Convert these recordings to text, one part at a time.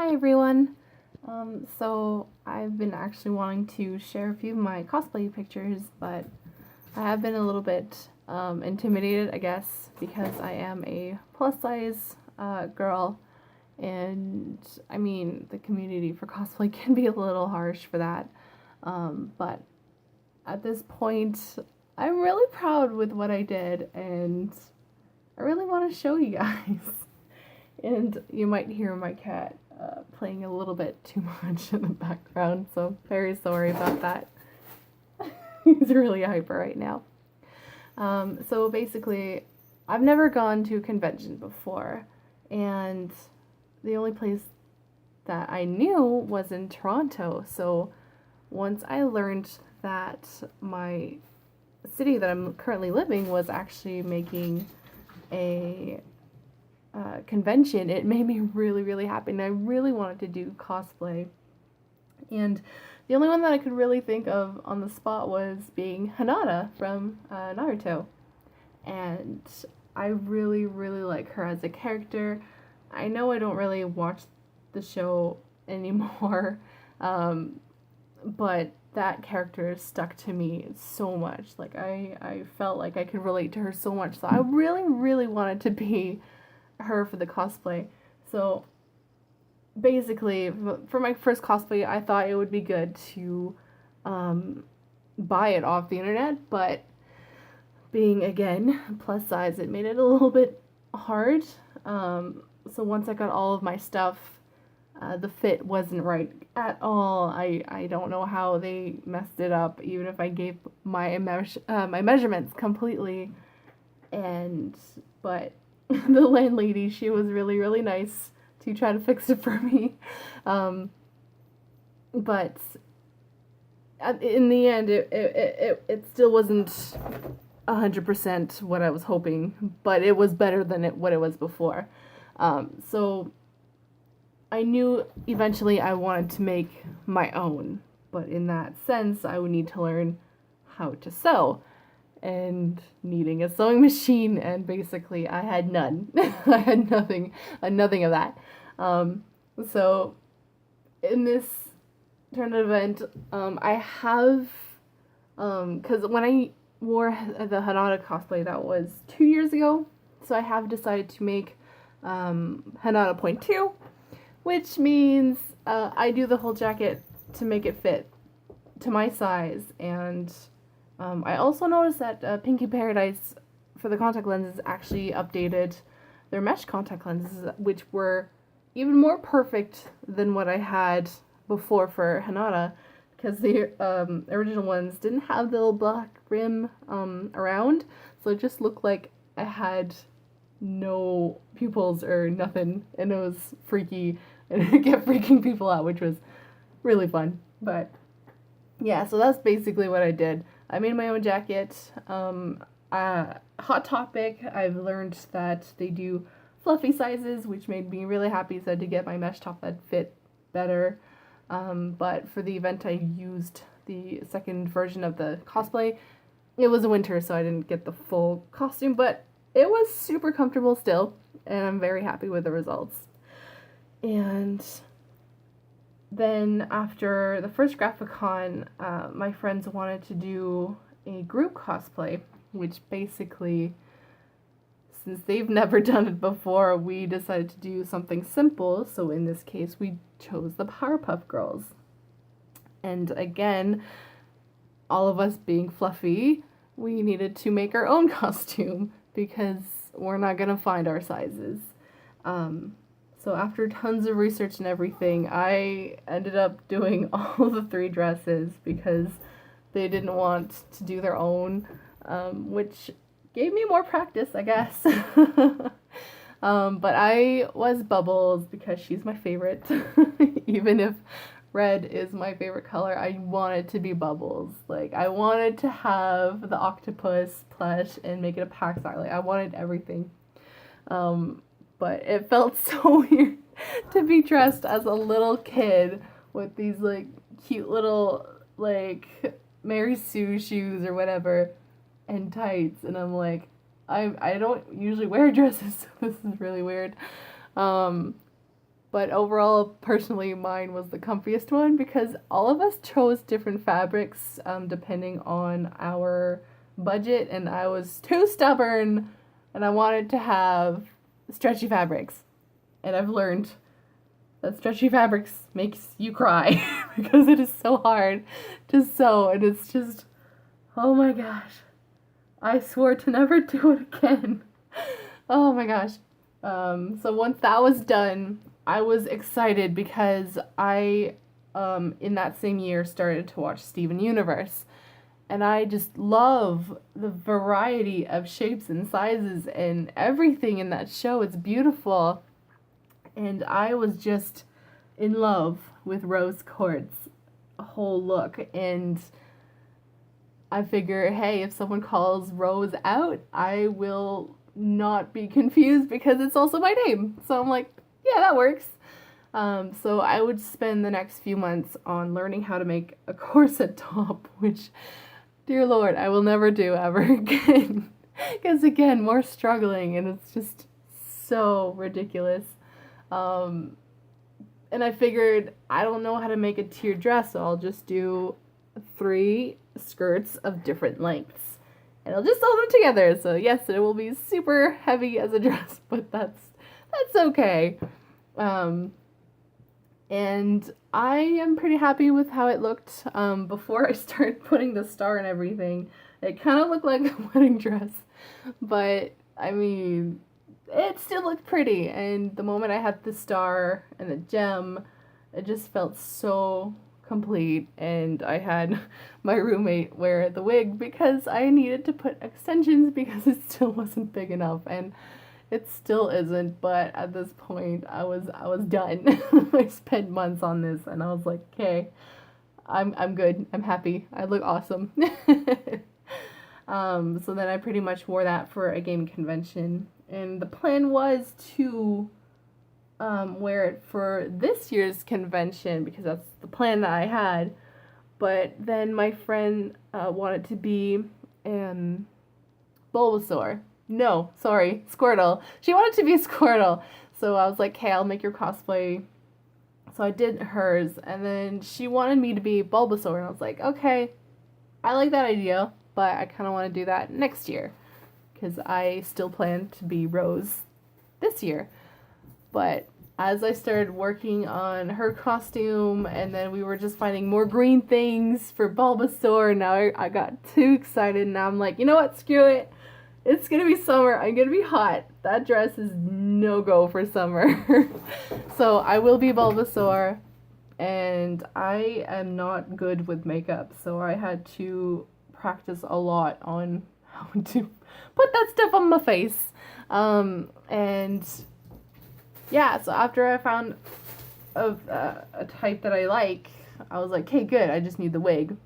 Hi everyone. So I've been actually wanting to share a few of my cosplay pictures, but I have been a little bit intimidated, I guess, because I am a plus size girl, and I mean the community for cosplay can be a little harsh for that. But at this point, I'm really proud with what I did, and I really want to show you guys. And you might hear my cat playing a little bit too much in the background, so very sorry about that. He's really hyper right now. So basically, I've never gone to a convention before, and the only place that I knew was in Toronto. So once I learned that my city that I'm currently living was actually making a convention, it made me really, really happy. And I really wanted to do cosplay. And the only one that I could really think of on the spot was being Hinata from Naruto. And I really, really like her as a character. I know I don't really watch the show anymore, but that character stuck to me so much. Like, I felt like I could relate to her so much. So I really, really wanted to be her for the cosplay. So basically, for my first cosplay, I thought it would be good to buy it off the internet, but being again plus size, it made it a little bit hard. So once I got all of my stuff, the fit wasn't right at all. I don't know how they messed it up, even if I gave my my measurements completely. And but the landlady, she was really, really nice to try to fix it for me. But in the end, it still wasn't 100% what I was hoping, but it was better than what it was before. So I knew eventually I wanted to make my own, but in that sense, I would need to learn how to sew and needing a sewing machine, and basically I had none. I had nothing of that. So in this tournament event, I have, because when I wore the Hanada cosplay, that was 2 years ago, so I have decided to make Hanada Point 2, which means I do the whole jacket to make it fit to my size. And I also noticed that Pinky Paradise for the contact lenses actually updated their mesh contact lenses, which were even more perfect than what I had before for Hanada, because the original ones didn't have the little black rim around, so it just looked like I had no pupils or nothing, and it was freaky, and it kept freaking people out, which was really fun. But yeah, so that's basically what I did. I made my own jacket. Hot Topic, I've learned that they do fluffy sizes, which made me really happy, so I had to get my mesh top that fit better. But for the event, I used the second version of the cosplay. It was a winter, so I didn't get the full costume, but it was super comfortable still, and I'm very happy with the results. And then after the first GraphiCon, my friends wanted to do a group cosplay, which basically, since they've never done it before, we decided to do something simple. So in this case, we chose the Powerpuff Girls. And again, all of us being fluffy, we needed to make our own costume because we're not gonna find our sizes. So after tons of research and everything, I ended up doing all the three dresses because they didn't want to do their own, which gave me more practice, I guess. But I was Bubbles because she's my favorite. Even if red is my favorite color, I wanted to be Bubbles. Like, I wanted to have the octopus plush and make it a pack style. Like, I wanted everything. But it felt so weird to be dressed as a little kid with these, like, cute little, like, Mary Sue shoes or whatever and tights. And I'm like, I don't usually wear dresses, so this is really weird. But overall, personally, mine was the comfiest one because all of us chose different fabrics depending on our budget, and I was too stubborn and I wanted to have stretchy fabrics. And I've learned that stretchy fabrics makes you cry because it is so hard to sew, and it's just, oh my gosh. I swore to never do it again. Oh my gosh. So once that was done, I was excited because I, in that same year, started to watch Steven Universe. And I just love the variety of shapes and sizes and everything in that show. It's beautiful. And I was just in love with Rose Quartz whole look. And I figure, hey, if someone calls Rose out, I will not be confused because it's also my name. So I'm like, yeah, that works. So I would spend the next few months on learning how to make a corset top, which, dear Lord, I will never do ever again. Because again, more struggling, and it's just so ridiculous. And I figured I don't know how to make a tiered dress, so I'll just do 3 skirts of different lengths. And I'll just sew them together. So yes, it will be super heavy as a dress, but that's okay. And I am pretty happy with how it looked before I started putting the star and everything. It kind of looked like a wedding dress, but I mean, it still looked pretty. And the moment I had the star and the gem, it just felt so complete. And I had my roommate wear the wig because I needed to put extensions because it still wasn't big enough. And it still isn't, but at this point, I was done. I spent months on this, and I was like, okay, I'm good. I'm happy. I look awesome. So then I pretty much wore that for a game convention, and the plan was to wear it for this year's convention because that's the plan that I had. But then my friend wanted to be Bulbasaur. No, sorry, Squirtle. She wanted to be Squirtle. So I was like, hey, I'll make your cosplay. So I did hers, and then she wanted me to be Bulbasaur, and I was like, okay, I like that idea, but I kind of want to do that next year, because I still plan to be Rose this year. But as I started working on her costume, and then we were just finding more green things for Bulbasaur, and now I got too excited, and now I'm like, you know what, screw it. It's gonna be summer. I'm gonna be hot. That dress is no go for summer. So I will be Bulbasaur, and I am not good with makeup, so I had to practice a lot on how to put that stuff on my face. And yeah, so after I found a type that I like, I was like, hey, good. I just need the wig.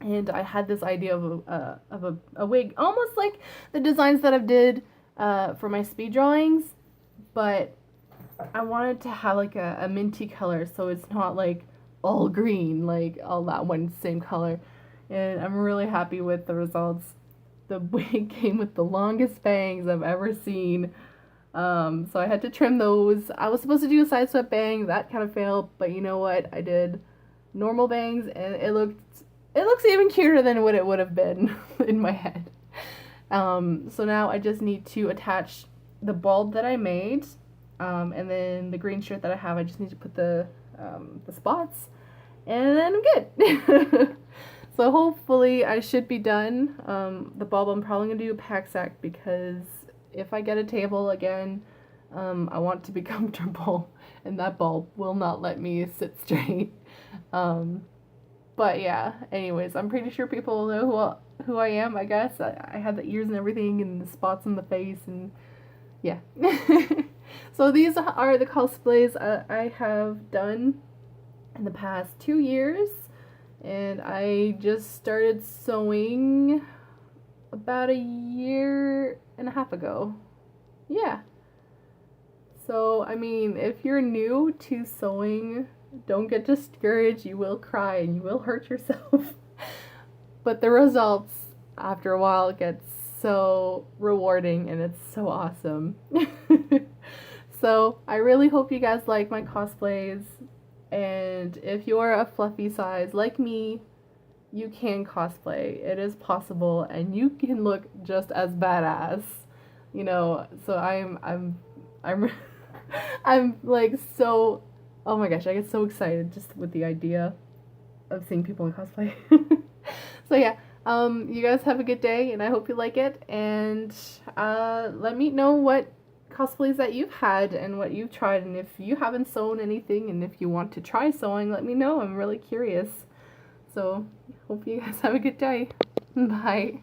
And I had this idea of a wig, almost like the designs that I did for my speed drawings, but I wanted to have like a minty color, so it's not like all green, like all that one same color. And I'm really happy with the results. The wig came with the longest bangs I've ever seen, so I had to trim those. I was supposed to do a side swept bang, that kind of failed, but you know what? I did normal bangs, and it looks even cuter than what it would have been in my head. So now I just need to attach the bulb that I made, and then the green shirt that I have, I just need to put the spots, and then I'm good. So hopefully I should be done. The bulb I'm probably going to do a pack sack because if I get a table again, I want to be comfortable, and that bulb will not let me sit straight. But yeah, anyways, I'm pretty sure people know who I am, I guess. I had the ears and everything and the spots on the face, and yeah. So these are the cosplays I have done in the past 2 years, and I just started sewing about a year and a half ago. Yeah. So, I mean, if you're new to sewing, don't get discouraged. You will cry and you will hurt yourself. But the results, after a while, get so rewarding and it's so awesome. So I really hope you guys like my cosplays. And if you're a fluffy size like me, you can cosplay. It is possible, and you can look just as badass. You know, so I'm I'm like so, oh my gosh, I get so excited just with the idea of seeing people in cosplay. So yeah, you guys have a good day, and I hope you like it. And let me know what cosplays that you've had and what you've tried, and if you haven't sewn anything, and if you want to try sewing, let me know. I'm really curious. So hope you guys have a good day. Bye.